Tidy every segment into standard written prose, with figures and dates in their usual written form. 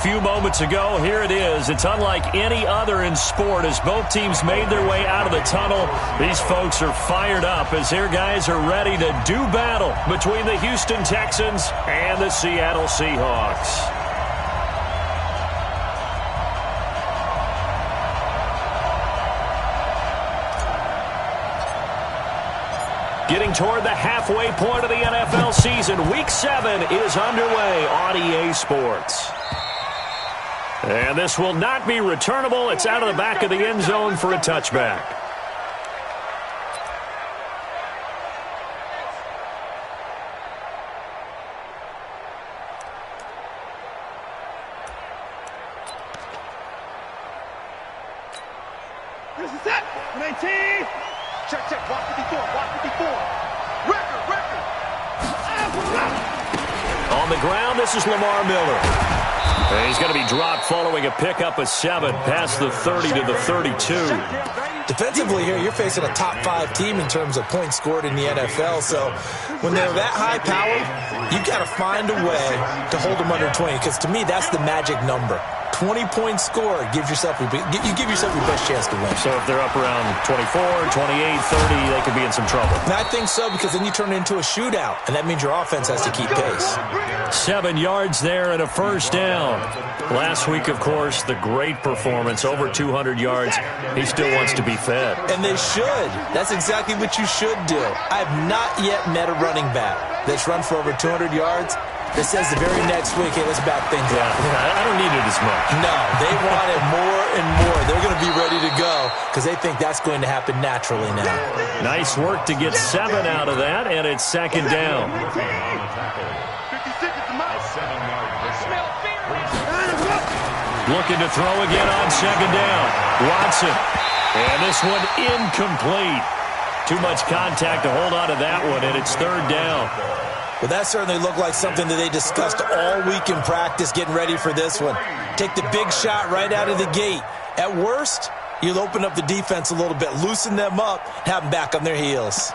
Few moments ago, here it is. It's unlike any other in sport as both teams made their way out of the tunnel. These folks are fired up as their guys are ready to do battle between the Houston Texans and the Seattle Seahawks. Getting toward the halfway point of the NFL season, Week 7 is underway on EA Sports. And this will not be returnable. It's out of the back of the end zone for a touchback. This is it. 19. Check. Walk 54. Record. On the ground, this is Lamar Miller. And he's going to be dropped following a pickup of 7 past the 30 to the 32. Defensively here, you're facing a top 5 team in terms of points scored in the NFL. So when they're that high powered, you've got to find a way to hold them under 20. Because to me, that's the magic number. 20-point score gives yourself you give yourself your best chance to win. So if they're up around 24, 28, 30, they could be in some trouble. And I think so, because then you turn it into a shootout, and that means your offense has to keep pace. 7 yards there and a first down. Last week, of course, the great performance, over 200 yards. He still wants to be fed. And they should. That's exactly what you should do. I have not yet met a running back that's run for over 200 yards that says the very next week, hey, let's back things up. I don't need it as much. No, they want it more and more. They're going to be ready to go because they think that's going to happen naturally now. Nice work to get 7 out of that, and it's second down. Looking to throw again on second down. Watson. And this one incomplete. Too much contact to hold on to that one, and it's third down. Well, that certainly looked like something that they discussed all week in practice, getting ready for this one. Take the big shot right out of the gate. At worst, you'll open up the defense a little bit, loosen them up, have them back on their heels.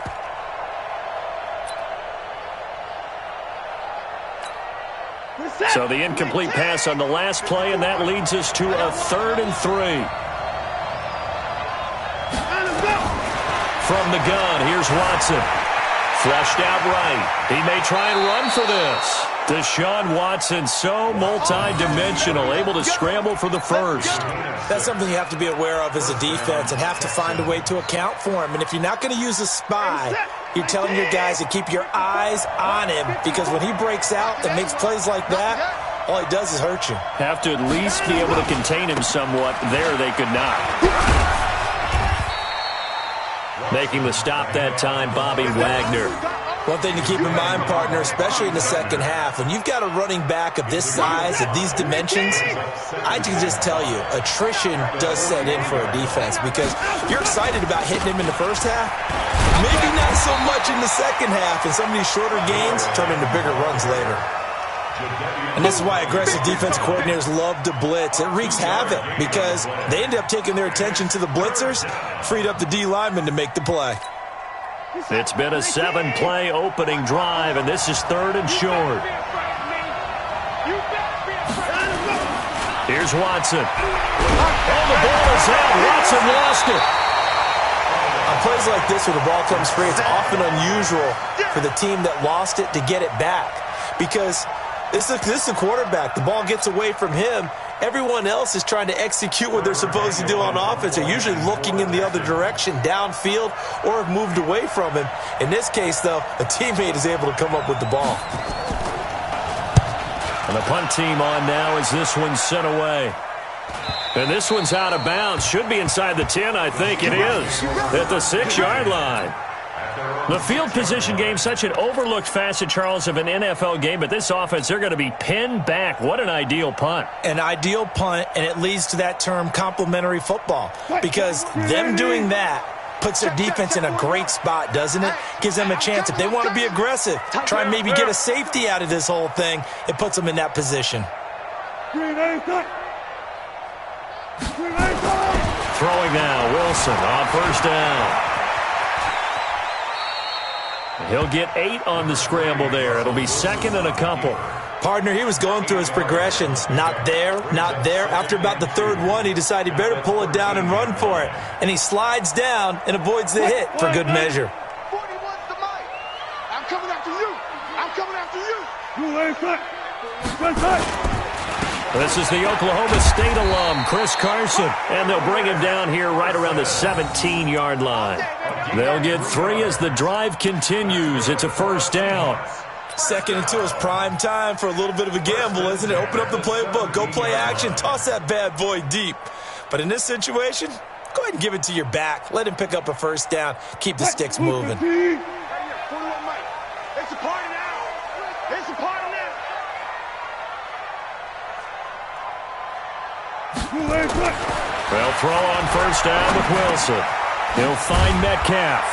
So the incomplete pass on the last play, and that leads us to a 3rd and 3. From the gun, here's Watson. Flushed out right. He may try and run for this. Deshaun Watson, so multi-dimensional, able to scramble for the first. That's something you have to be aware of as a defense and have to find a way to account for him. And if you're not going to use a spy, you're telling your guys to keep your eyes on him, because when he breaks out and makes plays like that, all he does is hurt you. Have to at least be able to contain him somewhat. There they could not. Making the stop that time, Bobby Wagner. One thing to keep in mind, partner, especially in the second half, when you've got a running back of this size, of these dimensions, I can just tell you, attrition does set in for a defense, because you're excited about hitting him in the first half, maybe not so much in the second half, and some of these shorter gains turn into bigger runs later. And this is why aggressive defense coordinators love to blitz. It wreaks havoc because they end up taking their attention to the blitzers, freed up the D lineman to make the play. It's been a 7-play opening drive, and this is 3rd and short. Here's Watson. Oh, the ball is out. Watson lost it. On plays like this where the ball comes free, it's often unusual for the team that lost it to get it back, because this is the quarterback. The ball gets away from him. Everyone else is trying to execute what they're supposed to do on offense. They're usually looking in the other direction, downfield, or have moved away from him. In this case, though, a teammate is able to come up with the ball. And the punt team on now as this one's sent away. And this one's out of bounds. Should be inside the 10, I think it is. At the 6-yard line. The field position game, such an overlooked facet, Charles, of an NFL game, but this offense, they're going to be pinned back. What an ideal punt. An ideal punt, and it leads to that term complementary football, because them doing that puts their defense in a great spot, doesn't it? Gives them a chance. If they want to be aggressive, try and maybe get a safety out of this whole thing, it puts them in that position. Throwing now, Wilson on first down. He'll get 8 on the scramble there. It'll be 2nd and a couple. Partner, he was going through his progressions. Not there, not there. After about the third one, he decided he better pull it down and run for it. And he slides down and avoids the hit for good measure. 41's the mic. I'm coming after you. I'm coming after you. This is the Oklahoma State alum, Chris Carson, and they'll bring him down here right around the 17-yard line. They'll get 3 as the drive continues. It's a first down. 2nd and 2 is prime time for a little bit of a gamble, isn't it? Open up the playbook, go play action, toss that bad boy deep. But in this situation, go ahead and give it to your back. Let him pick up a first down. Keep the sticks moving. 41 mic. It's a party now. It's a party now. They'll throw on first down with Wilson. He'll find Metcalf.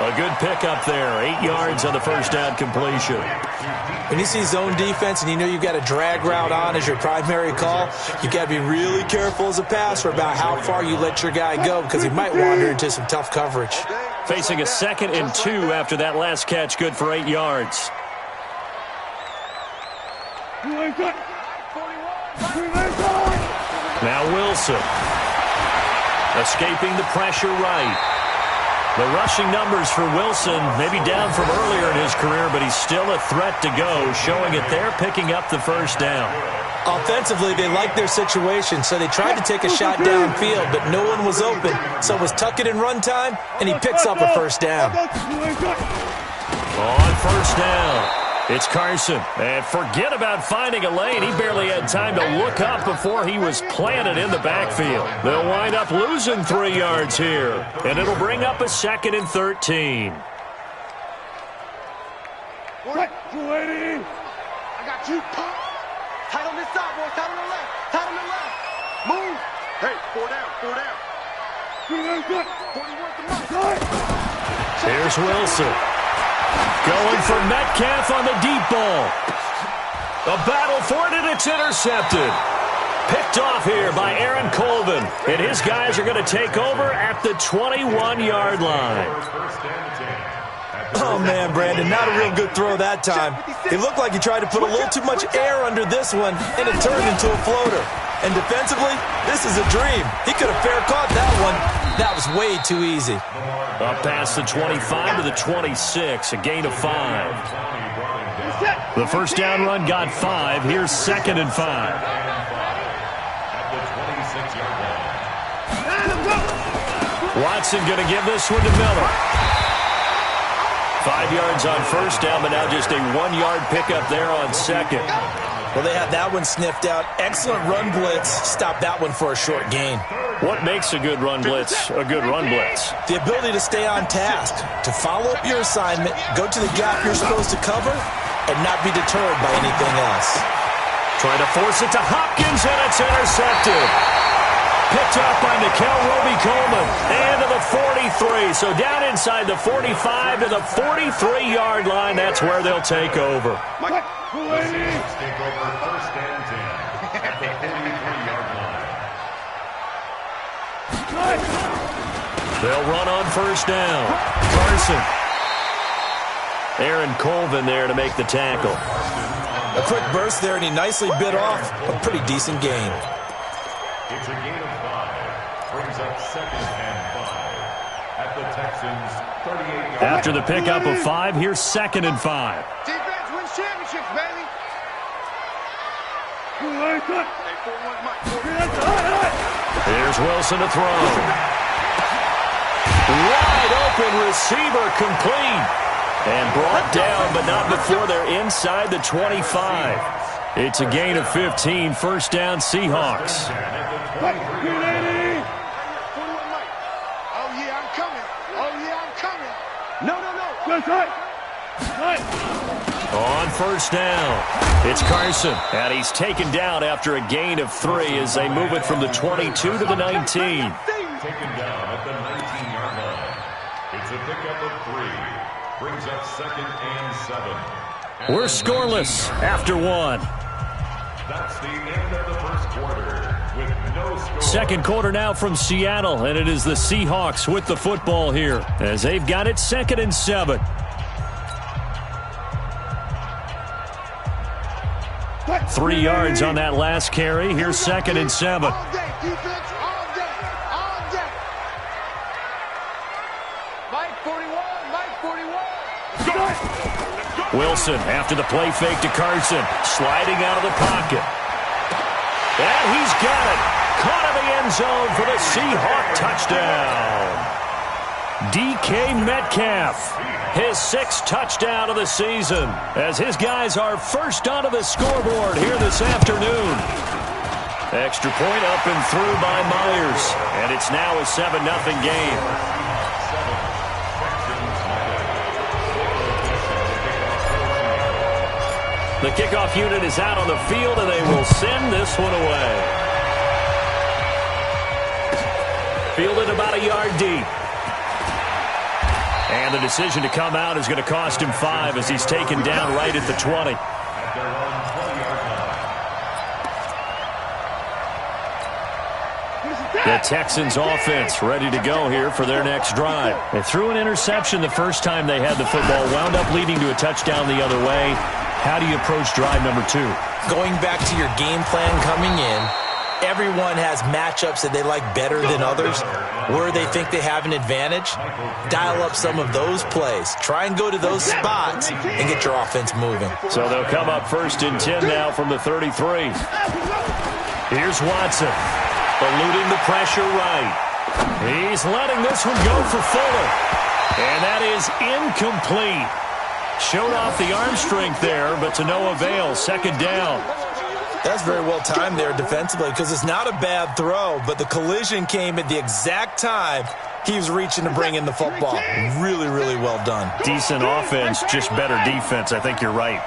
A good pickup there. 8 yards on the first down completion. When you see zone defense and you know you've got a drag route on as your primary call, you've got to be really careful as a passer about how far you let your guy go because he might wander into some tough coverage. Facing a 2nd and 2 after that last catch, good for 8 yards. Now Wilson. Escaping the pressure right. The rushing numbers for Wilson, maybe down from earlier in his career, but he's still a threat to go, showing it there, picking up the first down. Offensively, they liked their situation, so they tried to take a shot downfield, but no one was open. So it was tuck it in run time, and he picks up a first down. On first down, it's Carson. And forget about finding a lane. He barely had time to look up before he was planted in the backfield. They'll wind up losing 3 yards here, and it'll bring up a 2nd and 13. I got you. Tight on this side, boys. Tight on the left. Tight on the left. Move. Hey, 4 down. 4 down. 41's the mic. Here's Wilson. Going for Metcalf on the deep ball. A battle for it, and it's intercepted. Picked off here by Aaron Colvin. And his guys are going to take over at the 21-yard line. Oh, man, Brandon, not a real good throw that time. It looked like he tried to put a little too much air under this one, and it turned into a floater. And defensively, this is a dream. He could have fair caught that one. That was way too easy. Up past the 25 to the 26, a gain of 5. The first down run got 5. Here's 2nd and 5. Watson going to give this one to Miller. 5 yards on first down, but now just a 1-yard pickup there on 2nd. Well, they had that one sniffed out. Excellent run blitz. Stop that one for a short gain. What makes a good run blitz a good run blitz? The ability to stay on task, to follow up your assignment, go to the gap you're supposed to cover, and not be deterred by anything else. Trying to force it to Hopkins, and it's intercepted. Picked up by Nikel Roby-Coleman. And to the 43. So down inside the 45 to the 43-yard line. That's where they'll take over. The Seahawks take over first and 10 at the 43-yard line. They'll run on first down. Carson. Aaron Colvin there to make the tackle. A quick burst there, and he nicely bit off a pretty decent gain. It's a gain of 5. Brings up 2nd and 5 at the Texans' 38-yard line. After the pickup of 5, here's 2nd and 5. Defense wins championships, baby. Here's Wilson to throw. Wide open receiver complete. And brought down, but not before they're inside the 25. It's a gain of 15, first down Seahawks. Oh, yeah, I'm coming. Oh, yeah, I'm coming. No. On first down, it's Carson. And he's taken down after a gain of 3 as they move it from the 22 to the 19. Taken down at the 19-yard line. It's a pickup of 3. Brings up 2nd and 7. We're scoreless after 1. That's the end of the first quarter with no score. Second quarter now from Seattle, and it is the Seahawks with the football here as they've got it 2nd and 7. 3 yards on that last carry. Here's 2nd and 7. All day, defense, all day, all day. Mike 41, Mike 41. Wilson after the play fake to Carson. Sliding out of the pocket. And he's got it. Caught in the end zone for the Seahawk touchdown. DK Metcalf, his 6th touchdown of the season, as his guys are first onto the scoreboard here this afternoon. Extra point up and through by Myers, and it's now a 7-0 game. The kickoff unit is out on the field, and they will send this one away. Fielded about a yard deep. And the decision to come out is going to cost him 5 as he's taken down right at the 20. The Texans offense ready to go here for their next drive. They threw an interception the first time they had the football, wound up leading to a touchdown the other way. How do you approach drive number 2? Going back to your game plan coming in, everyone has matchups that they like better than others, where they think they have an advantage. Dial up some of those plays. Try and go to those spots and get your offense moving. So they'll come up 1st and 10 now from the 33. Here's Watson, eluding the pressure right. He's letting this one go for Fuller. And that is incomplete. Showed off the arm strength there, but to no avail. 2nd down. That's very well timed there defensively, because it's not a bad throw, but the collision came at the exact time he was reaching to bring in the football. Really, really well done. Decent offense, just better defense. I think you're right.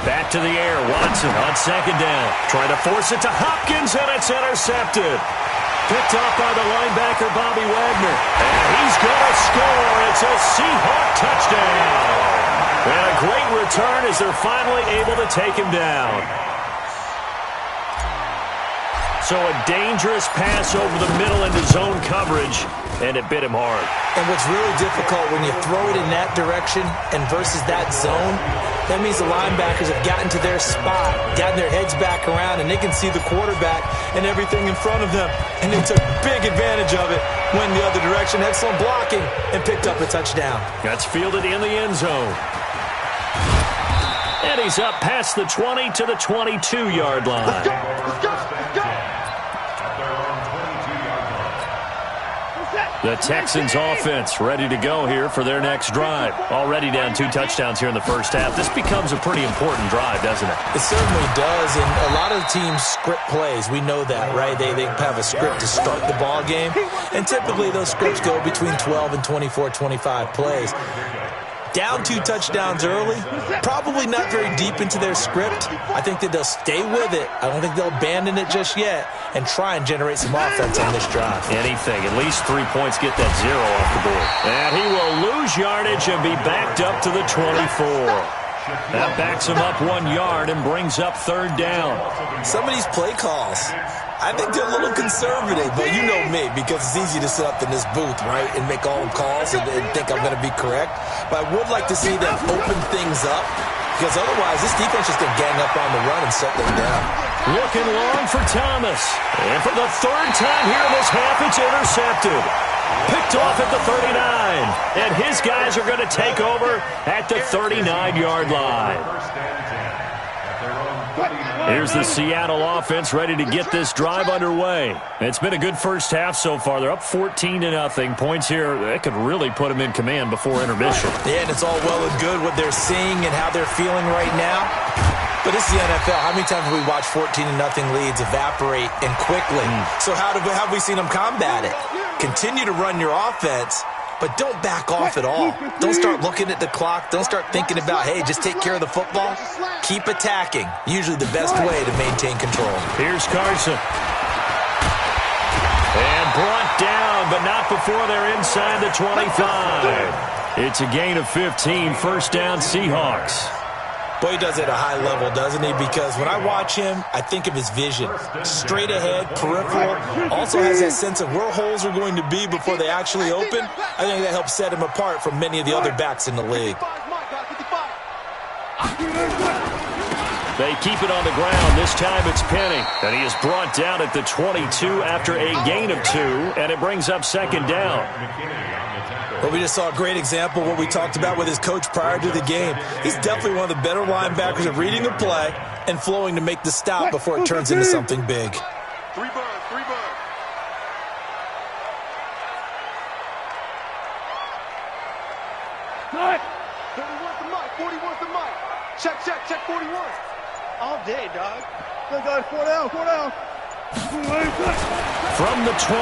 Back to the air. Watson on 2nd down. Trying to force it to Hopkins, and it's intercepted. Picked off by the linebacker, Bobby Wagner. And he's going to score. It's a Seahawk touchdown. And a great return as they're finally able to take him down. So a dangerous pass over the middle into zone coverage, and it bit him hard. And what's really difficult when you throw it in that direction and versus that zone, that means the linebackers have gotten to their spot, gotten their heads back around, and they can see the quarterback and everything in front of them. And they took big advantage of it, went the other direction, excellent blocking, and picked up a touchdown. That's fielded in the end zone. And he's up past the 20 to the 22-yard line. Let's go, let's go, let's go. The Texans offense ready to go here for their next drive. Already down 2 touchdowns here in the first half. This becomes a pretty important drive, doesn't it? It certainly does, and a lot of the teams script plays. We know that, right? They have a script to start the ball game, and typically those scripts go between 12 and 24, 25 plays. Down 2 touchdowns early, probably not very deep into their script. I think that they'll stay with it. I don't think they'll abandon it just yet and try and generate some offense on this drive. Anything, at least 3 points, get that 0 off the board. And he will lose yardage and be backed up to the 24. That backs him up 1 yard and brings up 3rd down. Some of these play calls, I think they're a little conservative, but you know me, because it's easy to sit up in this booth, right, and make all the calls and think I'm going to be correct. But I would like to see them open things up, because otherwise this defense just going to gang up on the run and shut them down. Looking long for Thomas. And for the 3rd time here in this half, it's intercepted. Picked off at the 39. And his guys are going to take over at the 39-yard line. Here's the Seattle offense ready to get this drive underway. It's been a good first half so far. They're up 14-0. Points here, that could really put them in command before intermission. Yeah, and it's all well and good what they're seeing and how they're feeling right now. But this is the NFL. How many times have we watched 14-0 leads evaporate and quickly? So how have we seen them combat it? Continue to run your offense, but don't back off at all. Don't start looking at the clock. Don't start thinking about, hey, just take care of the football. Keep attacking. Usually the best way to maintain control. Here's Carson. And brought down, but not before they're inside the 25. It's a gain of 15. 1st down, Seahawks. Boy, he does it at a high level, doesn't he? Because when I watch him, I think of his vision. Straight ahead, peripheral. Also has that sense of where holes are going to be before they actually open. I think that helps set him apart from many of the other backs in the league. They keep it on the ground. This time it's Penny. And he is brought down at the 22 after a gain of 2, and it brings up second down. Well, we just saw a great example of what we talked about with his coach prior to the game. He's definitely one of the better linebackers at reading the play and flowing to make the stop before it turns into something big. 3 birds, 3 birds. Cut. 31's the mic, 41's the mic. Check 41. All day, dog. Go, 4 down, 4 down. From the 22,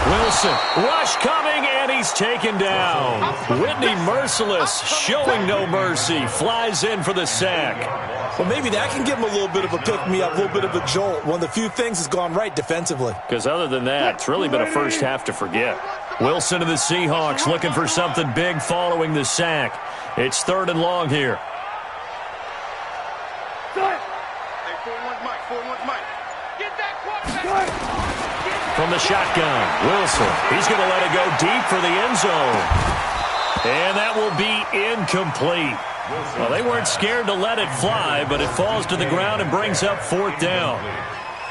Wilson, rush coming, and he's taken down. Whitney Merciless, showing no mercy, flies in for the sack. Well, maybe that can give him a little bit of a pick-me-up, a little bit of a jolt. One of the few things that's gone right defensively. Because other than that, it's really been a first half to forget. Wilson of the Seahawks looking for something big following the sack. It's 3rd and long here. Hey, 41's mic, 41's mic. Get that quarterback. From the shotgun, Wilson. He's going to let it go deep for the end zone. And that will be incomplete. Well, they weren't scared to let it fly, but it falls to the ground and brings up 4th down.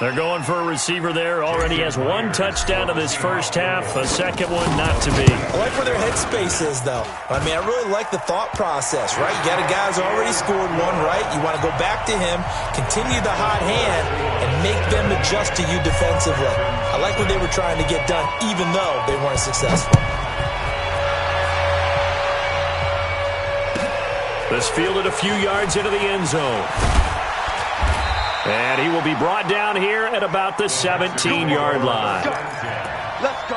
They're going for a receiver there. Already has 1 touchdown in this first half. A second one not to be. I like where their headspace is, though. I mean, I really like the thought process, right? You got a guy who's already scored 1, right? You want to go back to him, continue the hot hand, and make them adjust to you defensively. I like what they were trying to get done, even though they weren't successful. This fielded a few yards into the end zone. And he will be brought down here at about the 17-yard line. Let's go.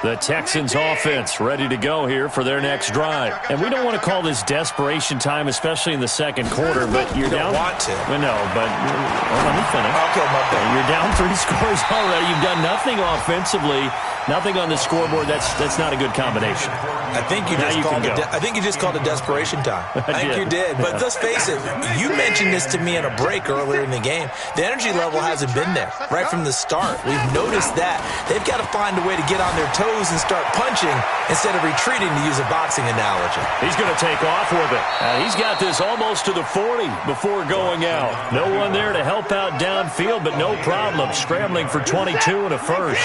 The Texans offense ready to go here for their next drive. And we don't want to call this desperation time, especially in the second quarter, but you're down. You don't want to. Well, no, but let me finish. Okay, my bad. You're down 3 scores already. You've done nothing offensively, nothing on the scoreboard. That's not a good combination. I think you just called it desperation time. I think you did. But let's face it, you mentioned this to me in a break earlier in the game. The energy level hasn't been there right from the start. We've noticed that. They've got to find a way to get on their toes and start punching instead of retreating, to use a boxing analogy. He's going to take off with it. He's got this almost to the 40 before going out. No one there to help out downfield, but no problem. Scrambling for 22 and a first.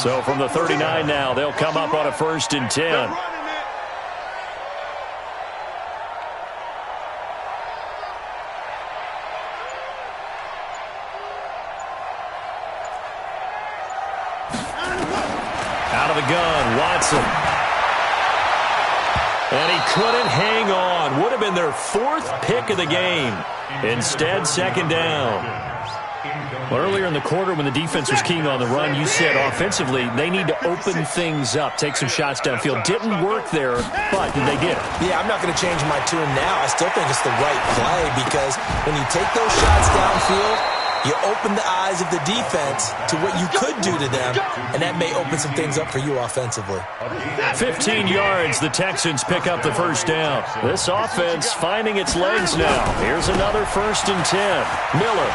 So from the 39 now, they'll come up on a 1st and 10. Out of the gun, Watson. And he couldn't hang on. Would have been their 4th pick of the game. Instead, 2nd down. Well, earlier in the quarter when the defense was keying on the run, you said offensively they need to open things up, take some shots downfield. Didn't work there, but they did. Yeah, I'm not going to change my tune now. I still think it's the right play because when you take those shots downfield, you open the eyes of the defense to what you could do to them, and that may open some things up for you offensively. 15 yards, the Texans pick up the 1st down. This offense finding its legs now. Here's another 1st and 10. Miller.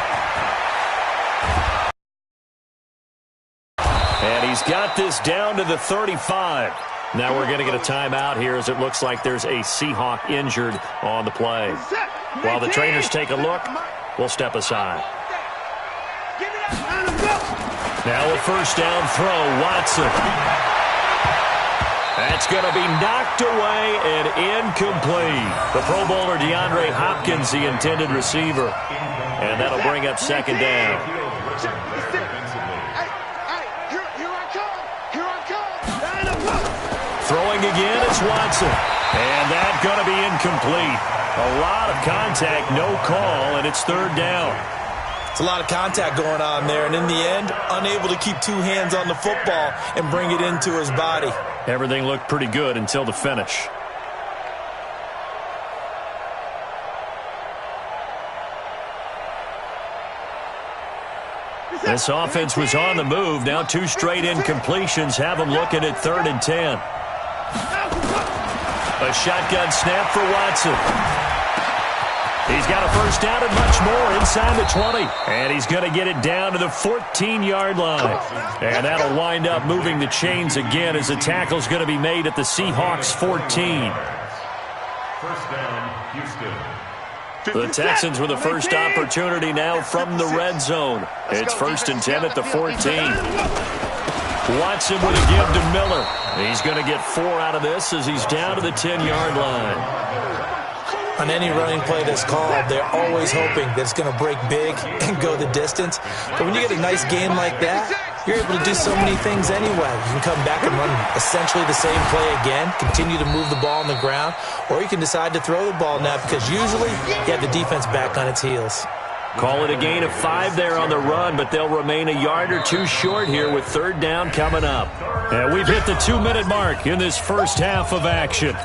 And he's got this down to the 35. Now we're going to get a timeout here as it looks like there's a Seahawk injured on the play. While the trainers take a look, we'll step aside. Now a 1st down throw, Watson. That's going to be knocked away and incomplete. The Pro Bowler DeAndre Hopkins, the intended receiver. And that'll bring up 2nd down. Throwing again, it's Watson. And that's going to be incomplete. A lot of contact, no call, and it's 3rd down. It's a lot of contact going on there, and in the end, unable to keep 2 hands on the football and bring it into his body. Everything looked pretty good until the finish. This offense was on the move. Now 2 straight incompletions have them looking at 3rd and 10. A shotgun snap for Watson. He's got a first down and much more inside the 20. And he's going to get it down to the 14-yard line. And that'll wind up moving the chains again as the tackle's going to be made at the Seahawks 14. First down, Houston. The Texans with the first opportunity now from the red zone. It's 1st and 10 at the 14. Watson with a give to Miller. He's going to get 4 out of this as he's down to the 10-yard line. On any running play that's called, they're always hoping that it's going to break big and go the distance. But when you get a nice game like that, you're able to do so many things anyway. You can come back and run essentially the same play again, continue to move the ball on the ground, or you can decide to throw the ball now because usually you have the defense back on its heels. Call it a gain of 5 there on the run, but they'll remain a yard or 2 short here with 3rd down coming up. And we've hit the 2-minute mark in this first half of action.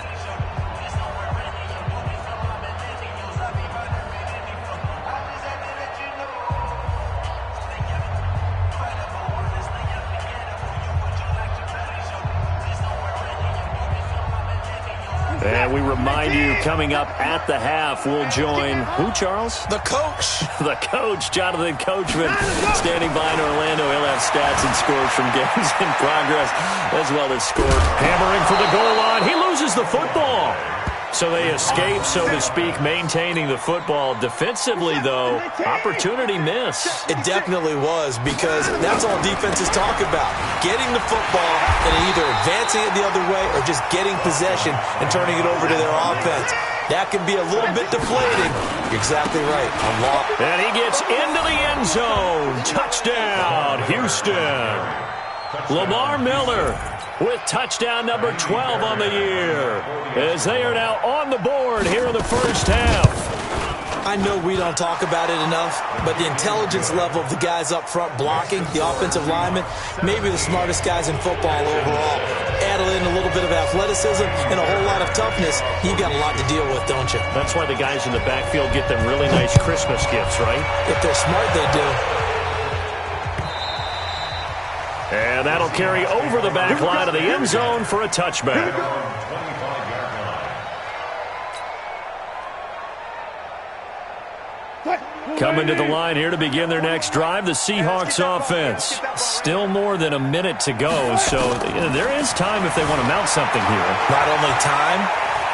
And we remind you, coming up at the half, we'll join who, Charles? The coach. The coach, Jonathan Coachman, standing by in Orlando. He'll have stats and scores from games in progress, as well as scores. Hammering for the goal line. He loses the football. So they escape, so to speak, maintaining the football. Defensively, though, opportunity miss. It definitely was, because that's all defenses talk about. Getting the football and either advancing it the other way or just getting possession and turning it over to their offense. That can be a little bit deflating. You're exactly right. And he gets into the end zone. Touchdown, Houston. Lamar Miller with touchdown number 12 on the year, as they are now on the board here in the first half. I know we don't talk about it enough, but the intelligence level of the guys up front blocking, the offensive linemen, maybe the smartest guys in football overall. Add in a little bit of athleticism and a whole lot of toughness, you've got a lot to deal with, don't you? That's why the guys in the backfield get them really nice Christmas gifts, right? If they're smart, they do. And that'll carry over the back line of the end zone for a touchback. Coming to the line here to begin their next drive, the Seahawks offense. Still more than a minute to go, so there is time if they want to mount something here. Not only time,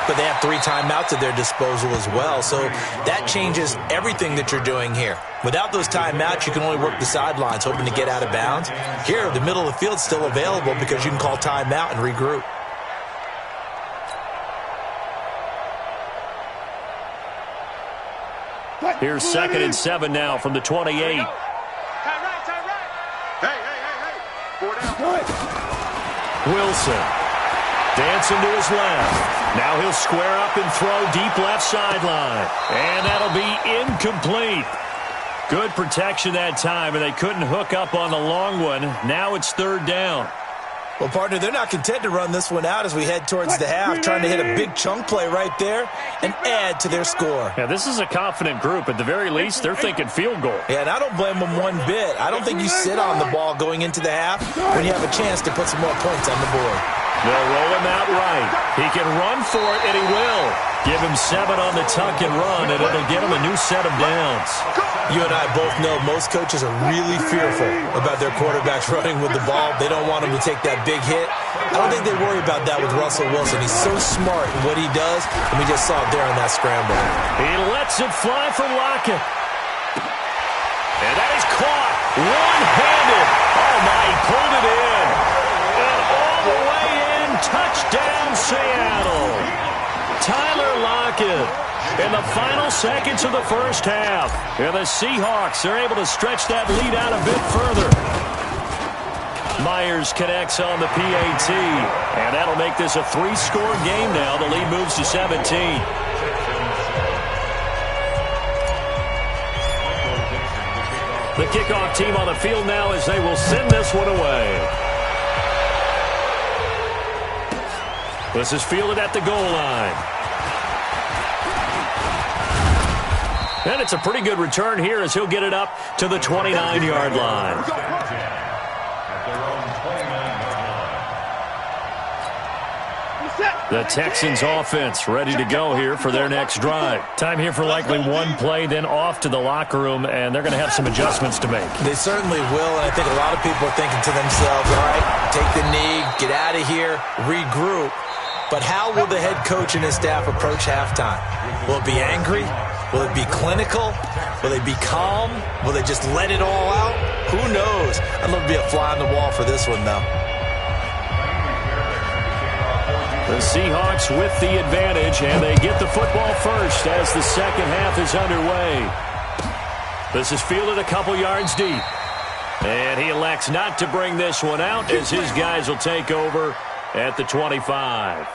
but they have 3 timeouts at their disposal as well, so that changes everything that you're doing here. Without those timeouts, you can only work the sidelines, hoping to get out of bounds. Here, the middle of the field's still available because you can call timeout and regroup. Here's 2nd and 7 now from the 28. Hey. 4 down. Wilson dancing to his left. Now he'll square up and throw deep left sideline. And that'll be incomplete. Good protection that time, and they couldn't hook up on the long one. Now it's 3rd down. Well, partner, they're not content to run this one out as we head towards the half, trying to hit a big chunk play right there and add to their score. Yeah, this is a confident group. At the very least, they're thinking field goal. Yeah, and I don't blame them one bit. I don't think you sit on the ball going into the half when you have a chance to put some more points on the board. They'll roll him out right. He can run for it, and he will. Give him 7 on the tuck and run, and it'll get him a new set of downs. You and I both know most coaches are really fearful about their quarterbacks running with the ball. They don't want him to take that big hit. I don't think they worry about that with Russell Wilson. He's so smart in what he does, and we just saw it there on that scramble. He lets it fly from Lockett. And that is caught one-handed. Oh, my, he pulled it in. And all the way in, touchdown Seattle. Tyler Lockett in the final seconds of the first half. And the Seahawks are able to stretch that lead out a bit further. Myers connects on the PAT. And that'll make this a 3-score game now. The lead moves to 17. The kickoff team on the field now as they will send this one away. This is fielded at the goal line. And it's a pretty good return here as he'll get it up to the 29-yard line. The Texans offense ready to go here for their next drive. Time here for likely one play, then off to the locker room, and they're going to have some adjustments to make. They certainly will, and I think a lot of people are thinking to themselves, all right, take the knee, get out of here, regroup. But how will the head coach and his staff approach halftime? Will it be angry? Will it be clinical? Will they be calm? Will they just let it all out? Who knows? I'd love to be a fly on the wall for this one, though. The Seahawks with the advantage, and they get the football first as the second half is underway. This is fielded a couple yards deep. And he elects not to bring this one out as his guys will take over at the 25.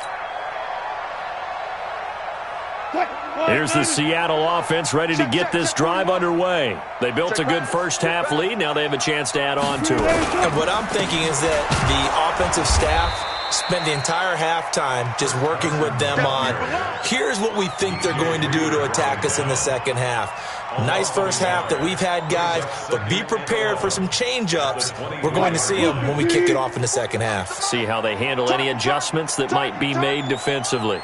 Here's the Seattle offense ready to get this drive underway. They built a good first half lead. Now they have a chance to add on to it. And what I'm thinking is that the offensive staff spent the entire halftime just working with them on, here's what we think they're going to do to attack us in the second half. Nice first half that we've had, guys, but be prepared for some change-ups. We're going to see them when we kick it off in the second half. See how they handle any adjustments that might be made defensively.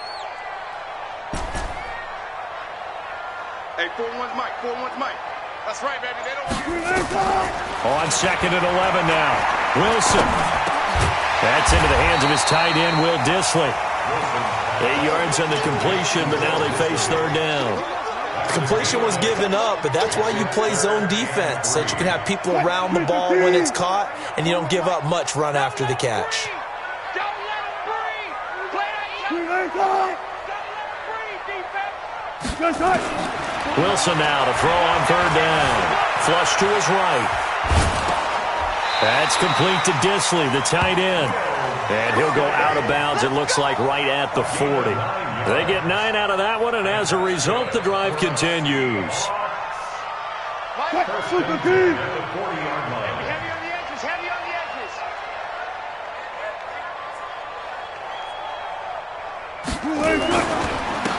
Hey, 4-1's Mike. 4-1's Mike. That's right, baby. They don't... On second and 11 now. Wilson. That's into the hands of his tight end, Will Dissly. 8 yards on the completion, but now they face third down. Completion was given up, but that's why you play zone defense, so that you can have people around the ball when it's caught, and you don't give up much run after the catch. Don't let him breathe. Play that defense. Wilson now to throw on third down. Flush to his right. That's complete to Dissly, the tight end. And he'll go out of bounds, it looks like, right at the 40. They get 9 out of that one, and as a result, the drive continues. Heavy on the edges. Heavy on the edges.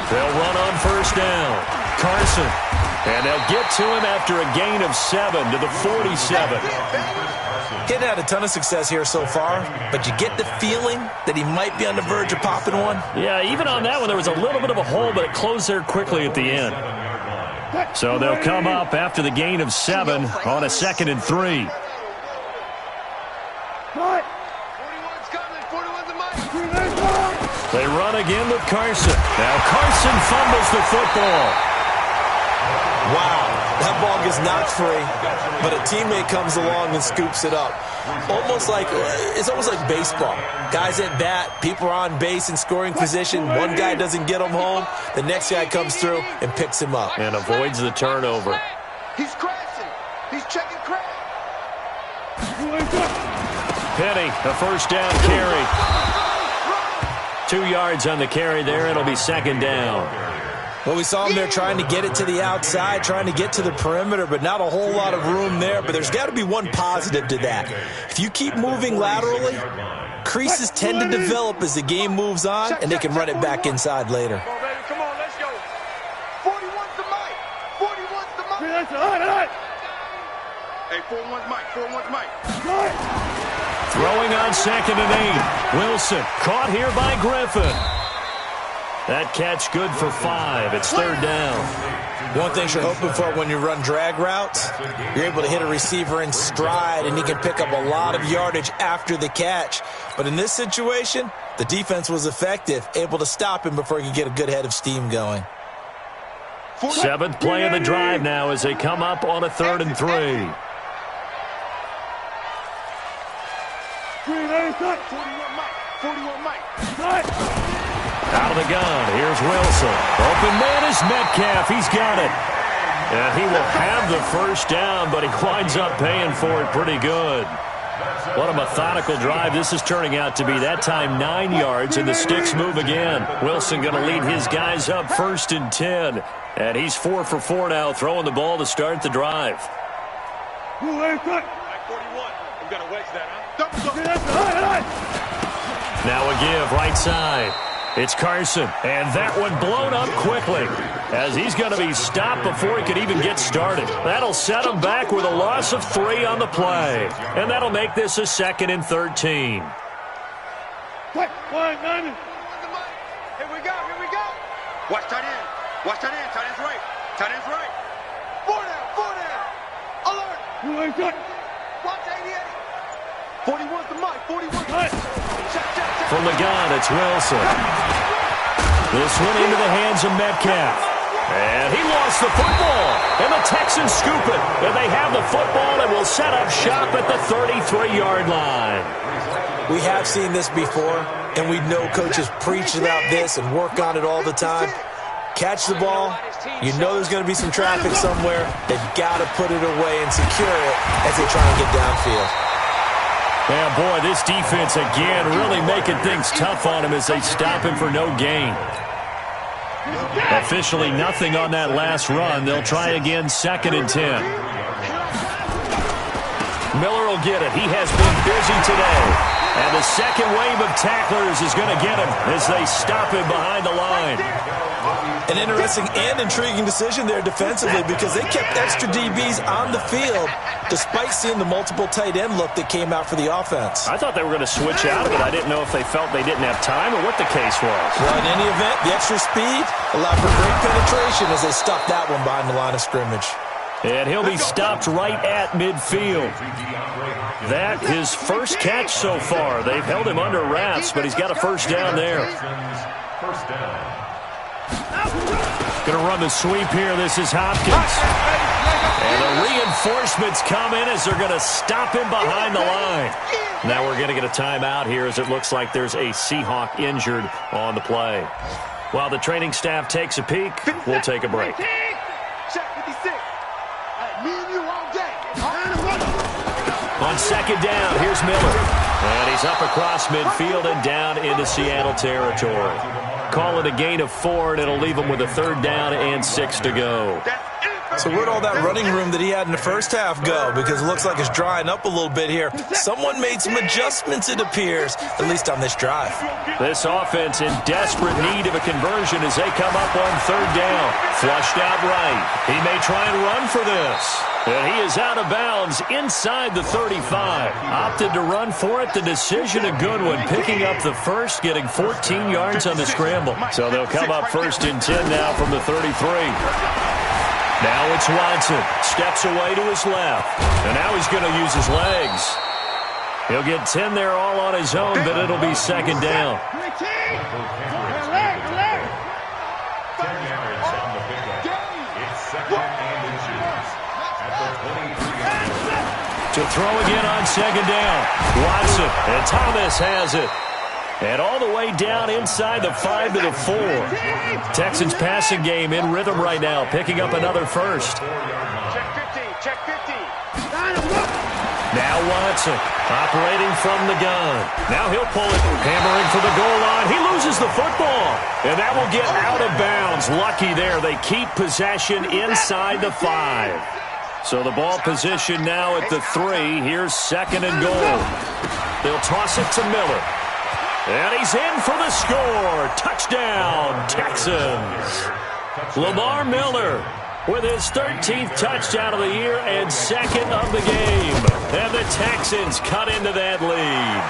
They'll run on first down. Carson. And they'll get to him after a gain of 7 to the 47. Hadn't had a ton of success here so far, but you get the feeling that he might be on the verge of popping one. Yeah, even on that one, there was a little bit of a hole, but it closed there quickly at the end. So they'll come up after the gain of 7 on a 2nd and 3. 41's coming. 41's a Mike. They run again with Carson. Now Carson fumbles the football. Wow, that ball gets knocked free, but a teammate comes along and scoops it up. It's almost like baseball. Guys at bat, people are on base in scoring position. One guy doesn't get him home. The next guy comes through and picks him up. And avoids the turnover. He's crashing. He's checking crash. Penny, a first down carry. 2 yards on the carry there. It'll be second down. Well, we saw him there trying to get it to the outside, trying to get to the perimeter, but not a whole lot of room there. But there's got to be one positive to that. If you keep moving laterally, creases tend to develop as the game moves on, and they can run it back inside later. Come on, baby. Come on, let's go. 41's the Mike. 41's the Mike. Hey, 41's Mike. 41's Mike. Throwing on 2nd and 8. Wilson caught here by Griffin. That catch good for 5. It's third down. One thing you're hoping for when you run drag routes, you're able to hit a receiver in stride, and he can pick up a lot of yardage after the catch. But in this situation, the defense was effective, able to stop him before he could get a good head of steam going. 7th play of the drive now as they come up on a 3rd and 3. 41 Mike. 41 Mike. Out of the gun, here's Wilson. Open man is Metcalf, he's got it. And he will have the first down, but he winds up paying for it pretty good. What a methodical drive this is turning out to be. That time 9 yards, and the sticks move again. Wilson going to lead his guys up 1st and 10. And he's 4 for 4 now, throwing the ball to start the drive. Mike 41. I'm going to wedge that, huh? Now a give, right side. It's Carson, and that one blown up quickly as he's going to be stopped before he could even get started. That'll set him back with a loss of 3 on the play, and that'll make this a 2nd and 13. here we go. Watch tight end. Watch tight end. Tight end's right. Tight end's right. 4 down. Alert. Watch 88. 41's the mic. 41's check. From the gun, it's Wilson. This one into the hands of Metcalf. And he lost the football. And the Texans scoop it. And they have the football and will set up shop at the 33-yard line. We have seen this before, and we know coaches preach about this and work on it all the time. Catch the ball. You know there's going to be some traffic somewhere. They've got to put it away and secure it as they try and get downfield. Yeah, boy, this defense again really making things tough on him as they stop him for no gain. Officially nothing on that last run. They'll try again, 2nd and 10. Miller will get it. He has been busy today. And the second wave of tacklers is going to get him as they stop him behind the line. An interesting and intriguing decision there defensively because they kept extra DBs on the field despite seeing the multiple tight end look that came out for the offense. I thought they were going to switch out of it. I didn't know if they felt they didn't have time or what the case was. Well, in any event, the extra speed allowed for great penetration as they stuffed that one behind the line of scrimmage. And he'll be stopped right at midfield. That his first catch so far. They've held him under wraps, but he's got a first down there. First down. Going to run the sweep here. This is Hopkins. And the reinforcements come in as they're going to stop him behind the line. Now we're going to get a timeout here as it looks like there's a Seahawk injured on the play. While the training staff takes a peek, we'll take a break. Check 56. Me and you all day. On 2nd down, here's Miller. And he's up across midfield and down into Seattle territory. Call it a gain of 4, and it'll leave him with a 3rd down and 6 to go. So where'd all that running room that he had in the first half go? Because it looks like it's drying up a little bit here. Someone made some adjustments, it appears, at least on this drive. This offense in desperate need of a conversion as they come up on 3rd down. Flushed out right. He may try and run for this. And he is out of bounds inside the 35. Opted to run for it. The decision a good one. Picking up the first, getting 14 yards on the scramble. So they'll come up 1st and 10 now from the 33. Now it's Watson. Steps away to his left. And now he's going to use his legs. He'll get 10 there all on his own, but it'll be 2nd down. 10 yards on the pickup. It's 2nd and inches at the 23-yard line. To throw again on 2nd down. Watson, and Thomas has it. And all the way down inside the 5 to the 4. Texans passing game in rhythm right now, picking up another first. Check 50. Now Watson, operating from the gun. Now he'll pull it, hammering for the goal line. He loses the football, and that will get out of bounds. Lucky there. They keep possession inside the 5. So the ball position now at the 3. Here's 2nd and goal. They'll toss it to Miller. And he's in for the score. Touchdown, Texans. Lamar Miller with his 13th touchdown of the year and 2nd of the game. And the Texans cut into that lead.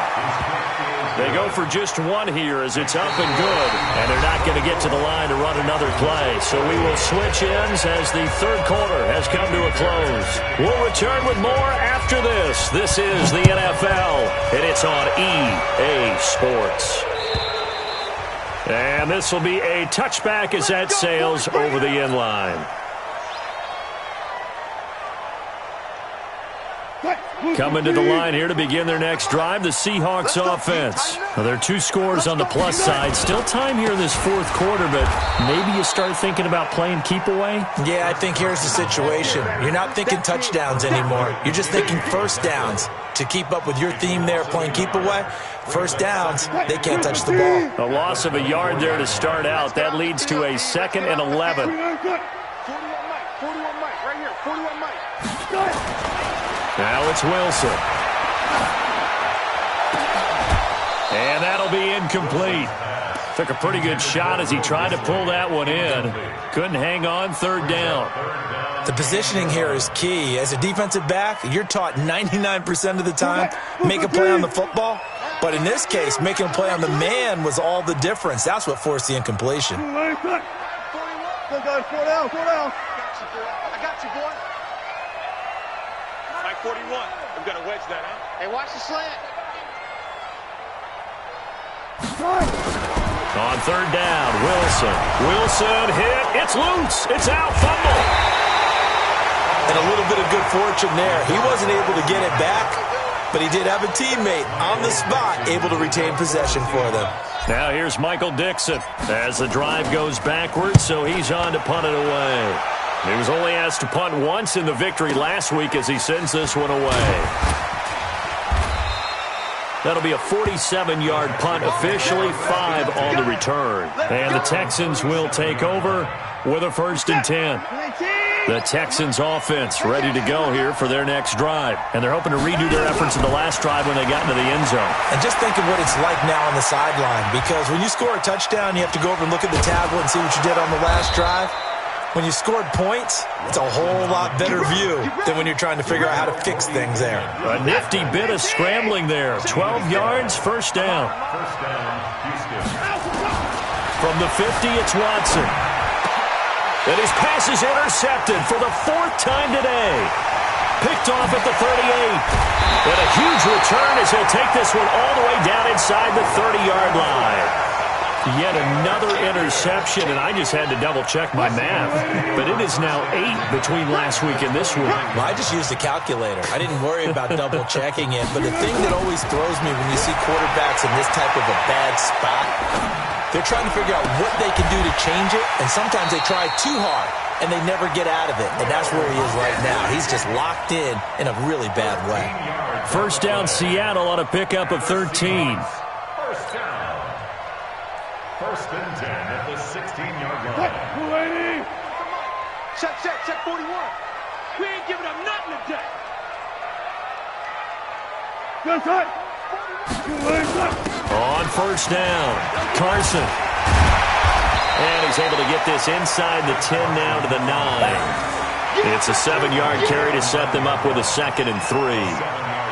They go for just 1 here as it's up and good. And they're not going to get to the line to run another play. So we will switch ends as the 3rd quarter has come to a close. We'll return with more after this. This is the NFL, and it's on EA Sports. And this will be a touchback as that sails over the end line. Coming to the line here to begin their next drive, the Seahawks offense. Now, there are 2 scores on the plus side. Still time here in this 4th quarter, but maybe you start thinking about playing keep away? Yeah, I think here's the situation. You're not thinking touchdowns anymore. You're just thinking first downs. To keep up with your theme there, playing keep away, first downs, they can't touch the ball. A loss of a yard there to start out. That leads to a 2nd and 11. 41 Mike, right here, 41 Mike. Now it's Wilson. And that'll be incomplete. Took a pretty good shot as he tried to pull that one in. Couldn't hang on, 3rd down. The positioning here is key. As a defensive back, you're taught 99% of the time, make a play on the football. But in this case, making a play on the man was all the difference. That's what forced the incompletion. I got you, boy. Mike 41. We've got to wedge that, huh? Hey, watch the slant. On third down, Wilson hit. It's loose. It's out. Fumble. And a little bit of good fortune there. He wasn't able to get it back, but he did have a teammate on the spot able to retain possession for them. Now here's Michael Dixon as the drive goes backwards, so he's on to punt it away. He was only asked to punt once in the victory last week as he sends this one away. That'll be a 47-yard punt, officially 5 on the return. And the Texans will take over with a 1st and 10. The Texans offense ready to go here for their next drive. And they're hoping to redo their efforts in the last drive when they got into the end zone. And just think of what it's like now on the sideline, because when you score a touchdown, you have to go over and look at the tablet and see what you did on the last drive. When you scored points, it's a whole lot better view than when you're trying to figure out how to fix things there. A nifty bit of scrambling there. 12 yards, 1st down. From the 50, it's Watson. And his pass is intercepted for the 4th time today. Picked off at the 38. And a huge return as he'll take this one all the way down inside the 30-yard line. Yet another interception, and I just had to double-check my math. But it is now 8 between last week and this week. Well, I just used a calculator. I didn't worry about double-checking it. But the thing that always throws me when you see quarterbacks in this type of a bad spot, they're trying to figure out what they can do to change it, and sometimes they try too hard, and they never get out of it. And that's where he is right now. He's just locked in a really bad way. 1st down, Seattle on a pickup of 13. 1st and 10 at the 16-yard line. Check 41. We ain't giving up nothing today. On 1st down, Carson. And he's able to get this inside the 10 now to the 9. It's a 7-yard carry to set them up with a 2nd and 3.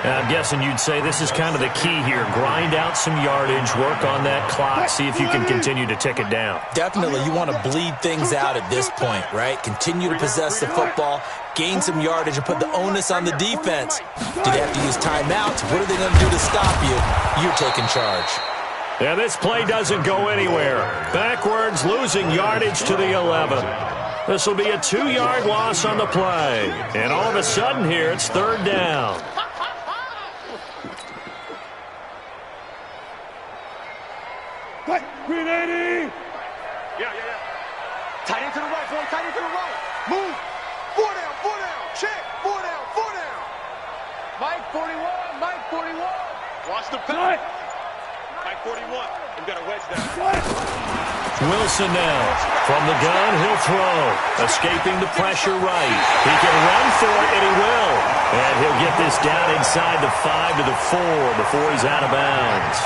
I'm guessing you'd say this is kind of the key here. Grind out some yardage, work on that clock, see if you can continue to tick it down. Definitely, you want to bleed things out at this point, right? Continue to possess the football, gain some yardage, and put the onus on the defense. Do they have to use timeouts? What are they going to do to stop you? You're taking charge. Yeah, this play doesn't go anywhere. Backwards, losing yardage to the 11. This will be a 2-yard loss on the play. And all of a sudden here, it's 3rd down. Yeah. Tight end to the right, boy. Tight end to the right. Move. 4 down. Check. 4 down. Mike 41. Watch the pass. Mike 41. We've got to wedge that. Wilson now. From the gun, he'll throw. Escaping the pressure right. He can run for it, and he will. And he'll get this down inside the 5 to the 4 before he's out of bounds.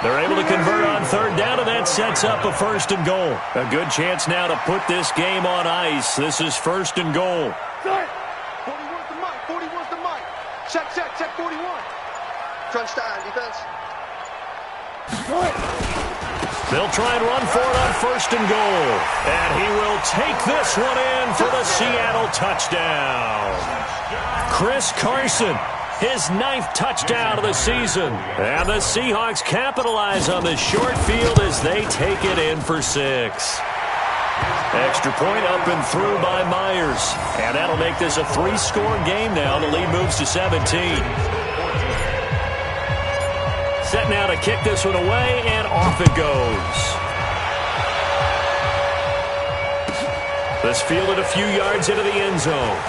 They're able to convert on 3rd down, and that sets up a 1st and goal. A good chance now to put this game on ice. This is 1st and goal. 41's the Mike. Check 41. Crunch time, defense. They'll try and run for it on 1st and goal. And he will take this one in for the Seattle touchdown. Chris Carson. His 9th touchdown of the season. And the Seahawks capitalize on the short field as they take it in for 6. Extra point up and through by Myers. And that'll make this a 3-score game now. The lead moves to 17. Set now to kick this one away, and off it goes. This fielded a few yards into the end zone.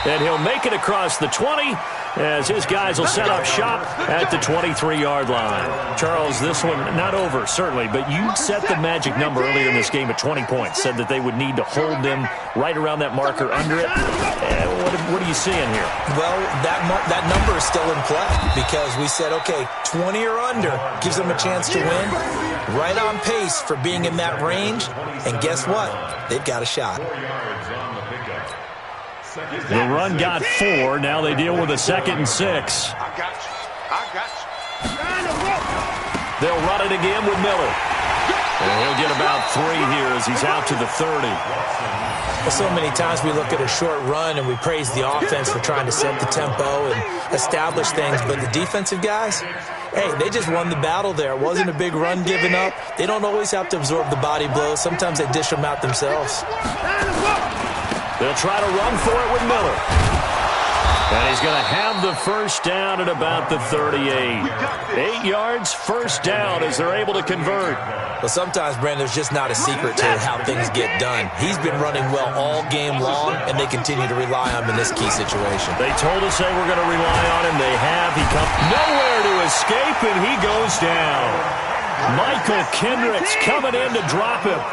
And he'll make it across the 20 as his guys will set up shop at the 23-yard line. Charles, this one not over, certainly, but you set the magic number earlier in this game at 20 points, said that they would need to hold them right around that marker under it. What are you seeing here? Well, that number is still in play because we said, okay, 20 or under gives them a chance to win. Right on pace for being in that range. And guess what? They've got a shot. The run got 4. Now they deal with a 2nd and 6. I got They'll run it again with Miller. And he'll get about 3 here as he's out to the 30. Well, so many times we look at a short run and we praise the offense for trying to set the tempo and establish things, but the defensive guys, hey, they just won the battle there. It wasn't a big run given up. They don't always have to absorb the body blows. Sometimes they dish them out themselves. They'll try to run for it with Miller. And he's going to have the first down at about the 38. 8 yards, first down as they're able to convert. Well, sometimes, Brandon, there's just not a secret to how things get done. He's been running well all game long, and they continue to rely on him in this key situation. They told us they were going to rely on him. They have. He comes nowhere to escape, and he goes down. Michael Kendricks coming in to drop him.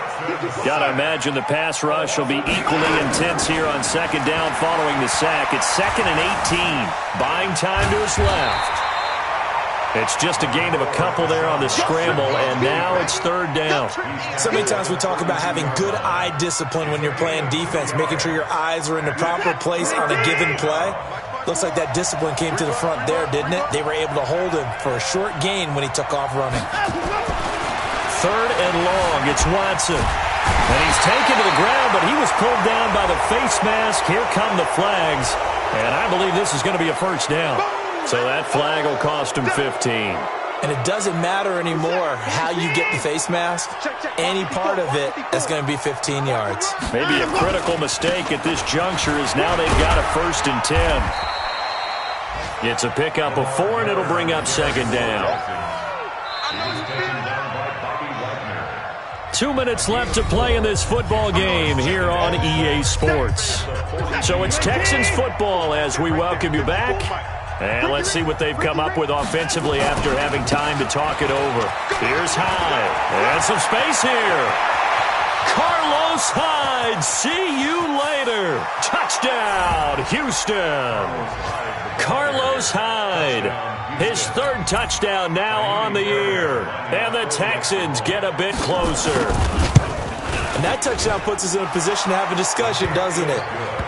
Got to imagine the pass rush will be equally intense here on second down following the sack. It's 2nd and 18. Buying time to his left. It's just a gain of a couple there on the scramble, and now it's 3rd down. So many times we talk about having good eye discipline when you're playing defense, making sure your eyes are in the proper place on a given play. Looks like that discipline came to the front there, didn't it? They were able to hold him for a short gain when he took off running. 3rd and long. It's Watson. And he's taken to the ground, but he was pulled down by the face mask. Here come the flags. And I believe this is going to be a first down. So that flag will cost him 15. And it doesn't matter anymore how you get the face mask. Any part of it is going to be 15 yards. Maybe a critical mistake at this juncture is now they've got a 1st and 10. It's a pickup of 4, and it'll bring up 2nd down. 2 minutes left to play in this football game here on EA Sports. So it's Texans football as we welcome you back. And let's see what they've come up with offensively after having time to talk it over. Here's Hyde. And some space here. Carlos Hyde. See you later. Touchdown, Houston. Carlos Hyde. His 3rd touchdown now on the year. And the Texans get a bit closer. And that touchdown puts us in a position to have a discussion, doesn't it?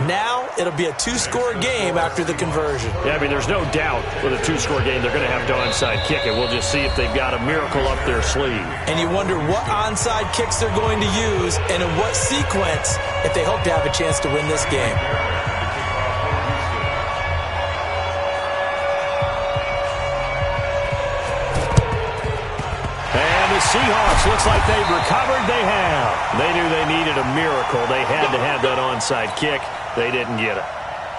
Now it'll be a 2-score game after the conversion. Yeah, I mean, there's no doubt with a 2-score game they're going to have to onside kick it. We'll just see if they've got a miracle up their sleeve. And you wonder what onside kicks they're going to use and in what sequence if they hope to have a chance to win this game. Seahawks looks like they've recovered. They have. They knew they needed a miracle. They had to have that onside kick. They didn't get it.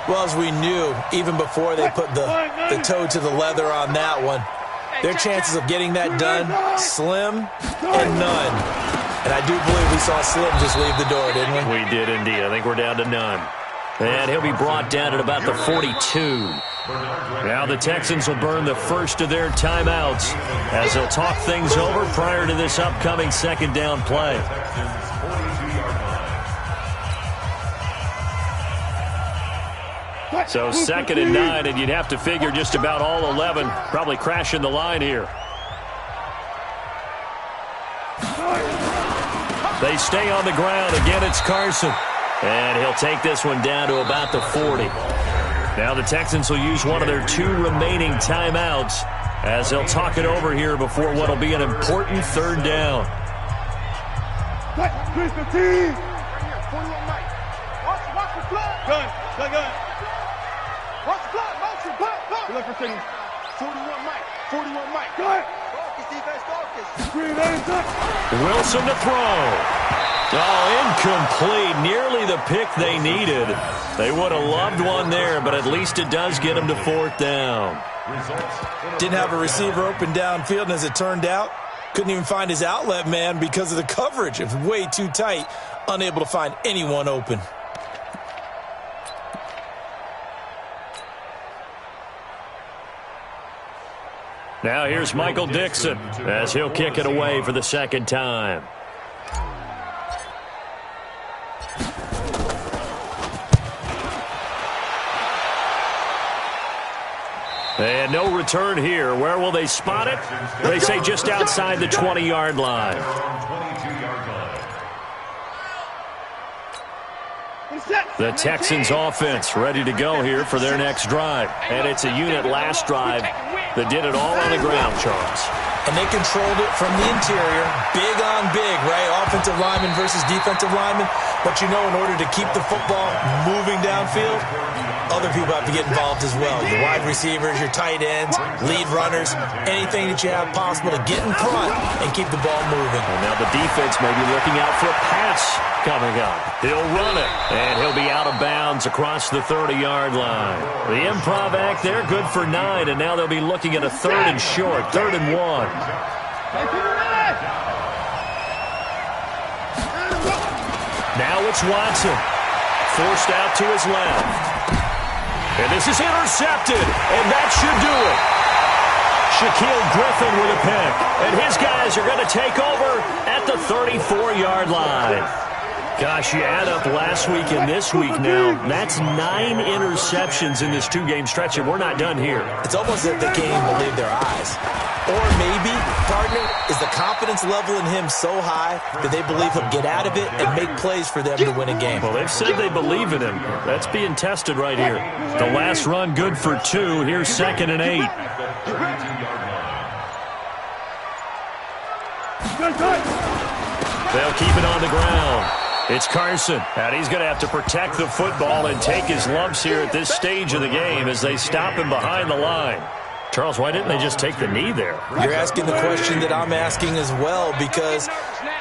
Well, as we knew, even before they put the toe to the leather on that one, their chances of getting that done, slim and none. And I do believe we saw Slim just leave the door, didn't we? We did indeed. I think we're down to none. And he'll be brought down at about the 42. Now the Texans will burn the first of their timeouts as they'll talk things over prior to this upcoming 2nd down play. So 2nd and 9, and you'd have to figure just about all 11 probably crashing the line here. They stay on the ground. Again, it's Carson. And he'll take this one down to about the 40. Now the Texans will use one of their 2 remaining timeouts as they'll talk it over here before what will be an important 3rd down. Watch the blood, motion, blood. Good luck for signal. 41 Mike. 41 Mike. Go ahead. Focus, defense, focus. Wilson to throw. Oh, incomplete. Nearly the pick they needed. They would have loved one there, but at least it does get them to 4th down. Didn't have a receiver open downfield, and as it turned out, couldn't even find his outlet man because of the coverage. It was way too tight, unable to find anyone open. Now here's Michael Dixon as he'll kick it away for the 2nd time. And no return here. Where will they spot it? They say just outside the 20-yard line. The Texans offense ready to go here for their next drive. And it's a unit last drive that did it all on the ground, Charles. And they controlled it from the interior, big on big, right? Offensive lineman versus defensive lineman. But you know, in order to keep the football moving downfield, other people have to get involved as well. Your wide receivers, your tight ends, lead runners, anything that you have possible to get in front and keep the ball moving. And now the defense may be looking out for a pass coming up. He'll run it, and he'll be out of bounds across the 30-yard line. The improv act there, good for 9, and now they'll be looking at a 3rd and short, 3rd and 1. Now it's Watson, forced out to his left. And this is intercepted, and that should do it. Shaquille Griffin with a pick, and his guys are going to take over at the 34-yard line. Gosh, you add up last week and this week now, that's 9 interceptions in this 2-game stretch, and we're not done here. It's almost as if they can't even believe their eyes. Or maybe, partner, is the confidence level in him so high that they believe he'll get out of it and make plays for them to win a game. Well, they've said they believe in him. That's being tested right here. The last run good for 2. Here's 2nd and 8. They'll keep it on the ground. It's Carson, and he's going to have to protect the football and take his lumps here at this stage of the game as they stop him behind the line. Charles, why didn't they just take the knee there? You're asking the question that I'm asking as well, because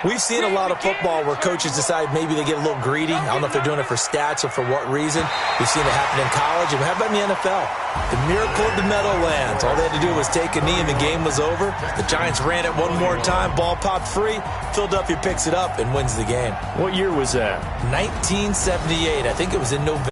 we've seen a lot of football where coaches decide maybe they get a little greedy. I don't know if they're doing it for stats or for what reason. We've seen it happen in college. And how about in the NFL? The miracle of the Meadowlands. All they had to do was take a knee and the game was over. The Giants ran it one more time. Ball popped free. Philadelphia picks it up and wins the game. What year was that? 1978. I think it was in November.